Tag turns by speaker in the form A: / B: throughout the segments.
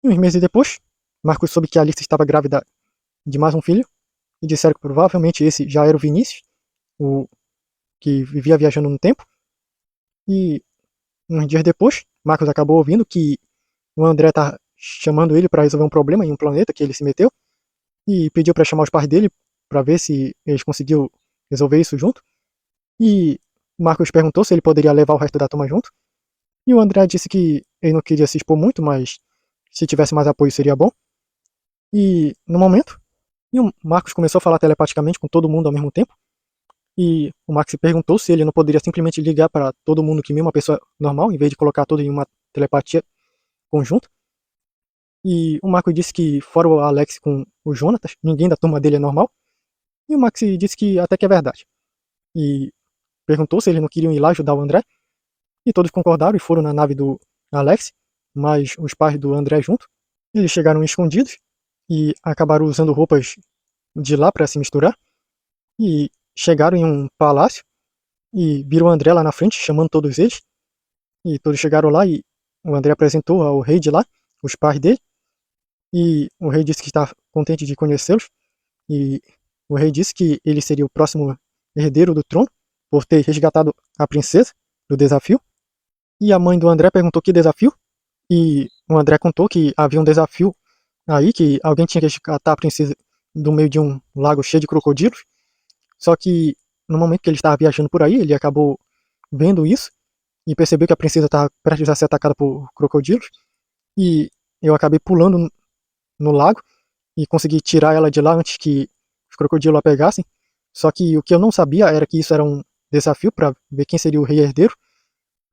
A: E uns meses depois, Marcos soube que a Alice estava grávida de mais um filho e disseram que provavelmente esse já era o Vinícius, o que vivia viajando no tempo. E uns dias depois, Marcos acabou ouvindo que o André tá chamando ele para resolver um problema em um planeta que ele se meteu e pediu para chamar os pais dele para ver se eles conseguiam resolver isso junto. E Marcos perguntou se ele poderia levar o resto da turma junto. E o André disse que ele não queria se expor muito, mas se tivesse mais apoio seria bom. E no momento, o Marcos começou a falar telepaticamente com todo mundo ao mesmo tempo. E o Max se perguntou se ele não poderia simplesmente ligar para todo mundo que nem uma pessoa normal, em vez de colocar tudo em uma telepatia conjunta. E o Marco disse que, fora o Alex com o Jonatas, ninguém da turma dele é normal. E o Max disse que até que é verdade. E perguntou se eles não queriam ir lá ajudar o André. E todos concordaram e foram na nave do Alex, mas os pais do André junto. Eles chegaram escondidos e acabaram usando roupas de lá para se misturar. E chegaram em um palácio e viram o André lá na frente, chamando todos eles. E todos chegaram lá e o André apresentou ao rei de lá, os pais dele. E o rei disse que está contente de conhecê-los. E o rei disse que ele seria o próximo herdeiro do trono, por ter resgatado a princesa do desafio. E a mãe do André perguntou que desafio. E o André contou que havia um desafio aí, que alguém tinha que resgatar a princesa do meio de um lago cheio de crocodilos. Só que no momento que ele estava viajando por aí, ele acabou vendo isso e percebeu que a princesa estava prestes a ser atacada por crocodilos. E eu acabei pulando no lago e consegui tirar ela de lá antes que os crocodilos a pegassem. Só que o que eu não sabia era que isso era um desafio para ver quem seria o rei herdeiro.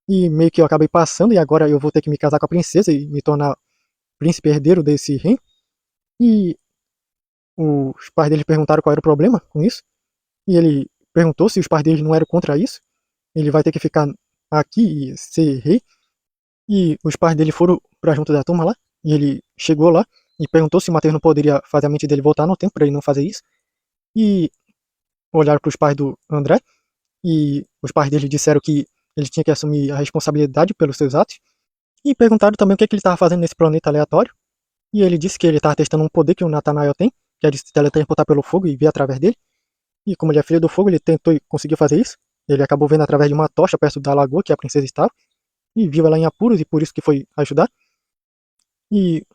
A: E meio que eu acabei passando e agora eu vou ter que me casar com a princesa e me tornar príncipe herdeiro desse reino. E os pais dele perguntaram qual era o problema com isso. E ele perguntou se os pais dele não eram contra isso. Ele vai ter que ficar aqui e ser rei. E os pais dele foram pra junto da turma lá. E ele chegou lá e perguntou se o Matheus não poderia fazer a mente dele voltar no tempo para ele não fazer isso. E olharam para os pais do André. E os pais dele disseram que ele tinha que assumir a responsabilidade pelos seus atos. E perguntaram também o que ele estava fazendo nesse planeta aleatório. E ele disse que ele estava testando um poder que o Nathanael tem, que é de se teletransportar pelo fogo e ver através dele. E como ele é filho do fogo, ele tentou e conseguiu fazer isso. Ele acabou vendo através de uma tocha perto da lagoa que a princesa estava. E viu ela em apuros e por isso que foi ajudar. E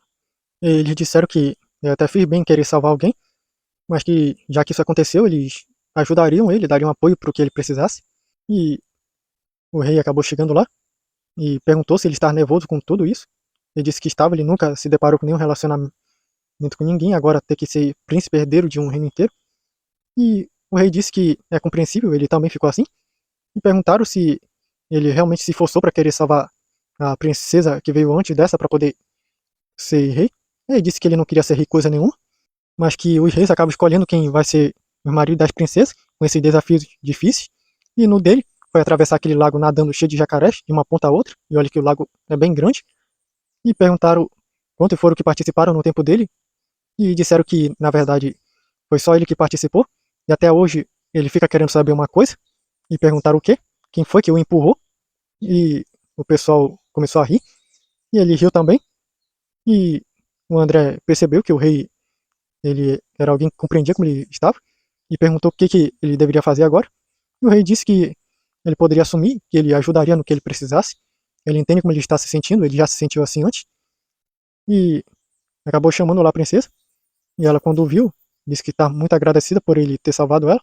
A: eles disseram que eu até fiz bem em querer salvar alguém, mas que já que isso aconteceu, eles ajudariam ele, dariam apoio para o que ele precisasse. E o rei acabou chegando lá e perguntou se ele estava nervoso com tudo isso. Ele disse que estava, ele nunca se deparou com nenhum relacionamento com ninguém, agora ter que ser príncipe herdeiro de um reino inteiro. E o rei disse que é compreensível, ele também ficou assim. E perguntaram se ele realmente se forçou para querer salvar a princesa que veio antes dessa para poder ser rei. Ele disse que ele não queria ser rei coisa nenhuma, mas que os reis acabam escolhendo quem vai ser o marido das princesas, com esses desafios difíceis. E no dele foi atravessar aquele lago nadando cheio de jacarés, de uma ponta a outra, e olha que o lago é bem grande. E perguntaram quantos foram que participaram no tempo dele, e disseram que, na verdade, foi só ele que participou, e até hoje ele fica querendo saber uma coisa, e perguntaram o quê? Quem foi que o empurrou? E o pessoal começou a rir, e ele riu também, e o André percebeu que o rei ele era alguém que compreendia como ele estava, e perguntou o que ele deveria fazer agora. E o rei disse que ele poderia assumir, que ele ajudaria no que ele precisasse. Ele entende como ele está se sentindo, ele já se sentiu assim antes. E acabou chamando lá a princesa. E ela, quando viu, disse que está muito agradecida por ele ter salvado ela,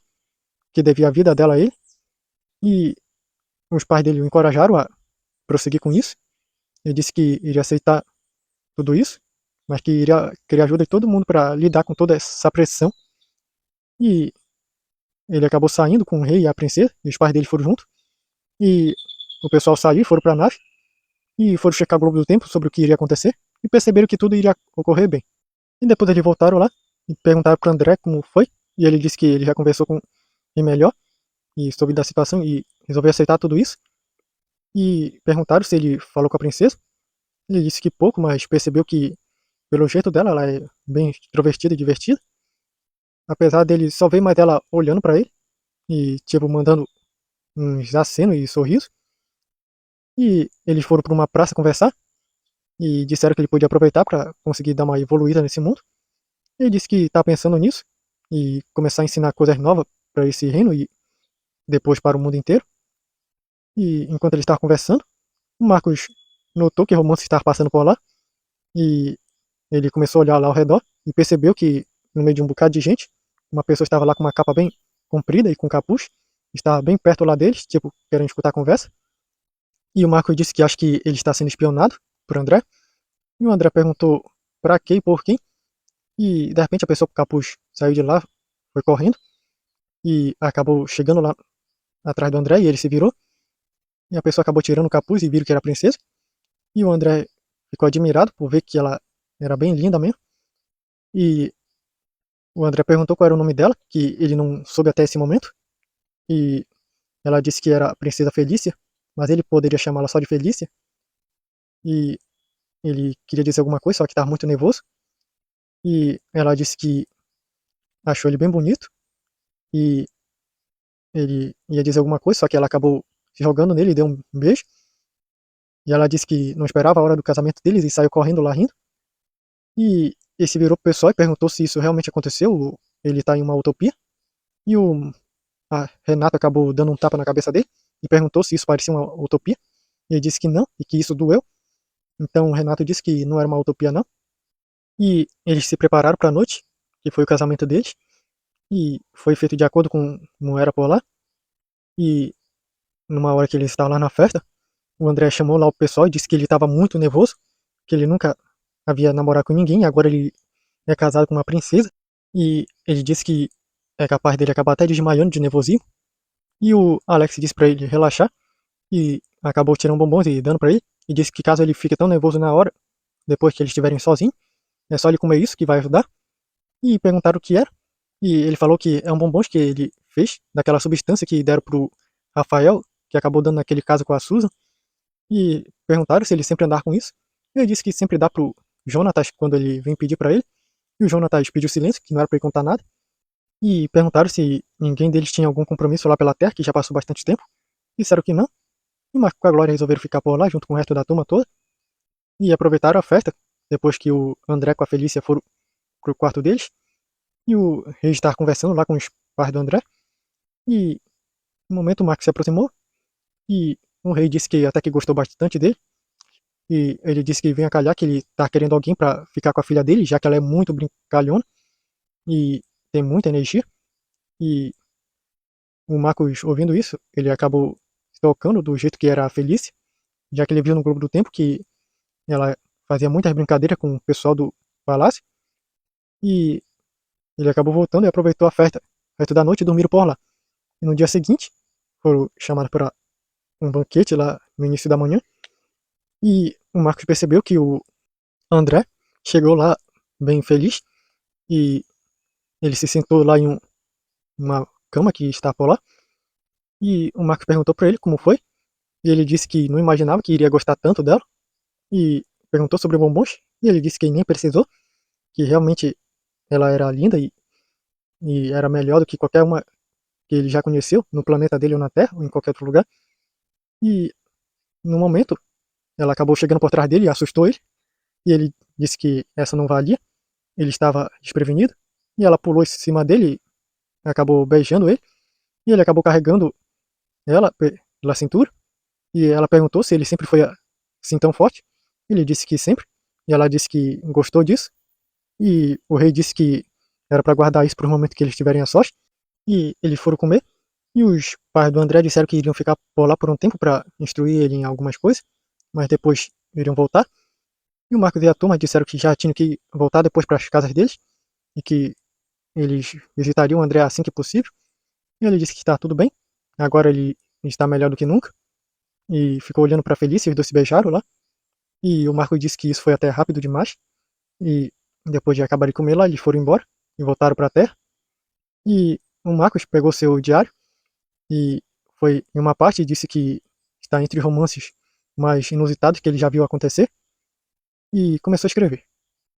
A: que devia a vida dela a ele. E os pais dele o encorajaram a prosseguir com isso. Ele disse que iria aceitar tudo isso, mas que iria querer ajuda de todo mundo para lidar com toda essa pressão. E ele acabou saindo com o rei e a princesa, e os pais dele foram junto. E o pessoal saiu, foram para a nave, e foram checar o globo do tempo sobre o que iria acontecer, e perceberam que tudo iria ocorrer bem. E depois eles voltaram lá, e perguntaram para André como foi, e ele disse que ele já conversou com quem melhor, e soube da situação, e resolveu aceitar tudo isso. E perguntaram se ele falou com a princesa. Ele disse que pouco, mas percebeu que, pelo jeito dela, ela é bem extrovertida e divertida. Apesar dele só ver mais dela olhando para ele, e tipo, mandando uns acenos e sorrisos. E eles foram para uma praça conversar. e disseram que ele podia aproveitar para conseguir dar uma evoluída nesse mundo. Ele disse que está pensando nisso e começar a ensinar coisas novas para esse reino e depois para o mundo inteiro. E enquanto ele estava conversando, o Marcos notou que o Romance estava passando por lá e ele começou a olhar lá ao redor e percebeu que no meio de um bocado de gente, uma pessoa estava lá com uma capa bem comprida e com capuz, estava bem perto lá deles, tipo, querendo escutar a conversa. E o Marcos disse que acha que ele está sendo espionado por André. E o André perguntou pra quê e por quem. E de repente a pessoa com capuz saiu de lá, foi correndo e acabou chegando lá atrás do André e ele se virou. E a pessoa acabou tirando o capuz e viram que era a princesa. E o André ficou admirado por ver que ela era bem linda mesmo. E o André perguntou qual era o nome dela, que ele não soube até esse momento. E ela disse que era a Princesa Felícia, mas ele poderia chamá-la só de Felícia. E ele queria dizer alguma coisa, só que estava muito nervoso. E ela disse que achou ele bem bonito. E ele ia dizer alguma coisa, só que ela acabou se jogando nele e deu um beijo. E ela disse que não esperava a hora do casamento deles e saiu correndo lá rindo. E ele se virou pro pessoal e perguntou se isso realmente aconteceu, ou ele tá em uma utopia. E a Renata acabou dando um tapa na cabeça dele e perguntou se isso parecia uma utopia. E ele disse que não e que isso doeu. Então o Renato disse que não era uma utopia não. E eles se prepararam para a noite, que foi o casamento deles. E foi feito de acordo com como era por lá. E numa hora que eles estavam lá na festa, o André chamou lá o pessoal e disse que ele estava muito nervoso, que ele nunca havia namorado com ninguém, agora ele é casado com uma princesa. E ele disse que é capaz dele acabar até desmaiando de nervosismo. E o Alex disse pra ele relaxar e acabou tirando bombons e dando pra ele. E disse que caso ele fique tão nervoso na hora, depois que eles estiverem sozinhos, é só ele comer isso que vai ajudar. E perguntaram o que era. E ele falou que é um bombom que ele fez, daquela substância que deram pro Rafael, que acabou dando naquele caso com a Susan. E perguntaram se ele sempre andar com isso. Ele disse que sempre dá pro Jonatas quando ele vem pedir pra ele. E o Jonatas pediu silêncio, que não era pra ele contar nada. E perguntaram se ninguém deles tinha algum compromisso lá pela Terra, que já passou bastante tempo. Disseram que não. E o Marco com a Glória resolveram ficar por lá junto com o resto da turma toda. E aproveitaram a festa, depois que o André com a Felícia foram pro quarto deles. E o Rei estava conversando lá com os pais do André. E no momento o Marco se aproximou. E o Rei disse que até que gostou bastante dele. E ele disse que vem a calhar que ele tá querendo alguém para ficar com a filha dele, já que ela é muito brincalhona e tem muita energia. E o Marcos, ouvindo isso, ele acabou se tocando do jeito que era a Felícia, já que ele viu no Globo do Tempo que ela fazia muitas brincadeiras com o pessoal do palácio. E ele acabou voltando e aproveitou a festa, resto da noite e dormiram por lá. E no dia seguinte, foram chamados para um banquete lá no início da manhã. E o Marcos percebeu que o André chegou lá bem feliz e ele se sentou lá em uma cama que está por lá. E o Marcos perguntou para ele como foi. E ele disse que não imaginava que iria gostar tanto dela. E perguntou sobre bombons. E ele disse que nem precisou, que realmente ela era linda e era melhor do que qualquer uma que ele já conheceu no planeta dele ou na Terra ou em qualquer outro lugar. E no momento ela acabou chegando por trás dele e assustou ele. E ele disse que essa não valia. Ele estava desprevenido. E ela pulou em cima dele e acabou beijando ele. E ele acabou carregando ela pela cintura. E ela perguntou se ele sempre foi assim tão forte. Ele disse que sempre. E ela disse que gostou disso. E o rei disse que era para guardar isso para o momento que eles tiverem a sorte. E eles foram comer. E os pais do André disseram que iriam ficar por lá por um tempo para instruir ele em algumas coisas. Mas depois iriam voltar. E o Marcos e a turma disseram que já tinham que voltar depois para as casas deles. E que eles visitariam o André assim que possível. E ele disse que está tudo bem. Agora ele está melhor do que nunca. E ficou olhando para Felícia e os dois se beijaram lá. E o Marco disse que isso foi até rápido demais. E depois de acabar de comer lá, eles foram embora e voltaram para a Terra. E o Marcos pegou seu diário e foi em uma parte e disse que está entre os romances mais inusitados que ele já viu acontecer e começou a escrever.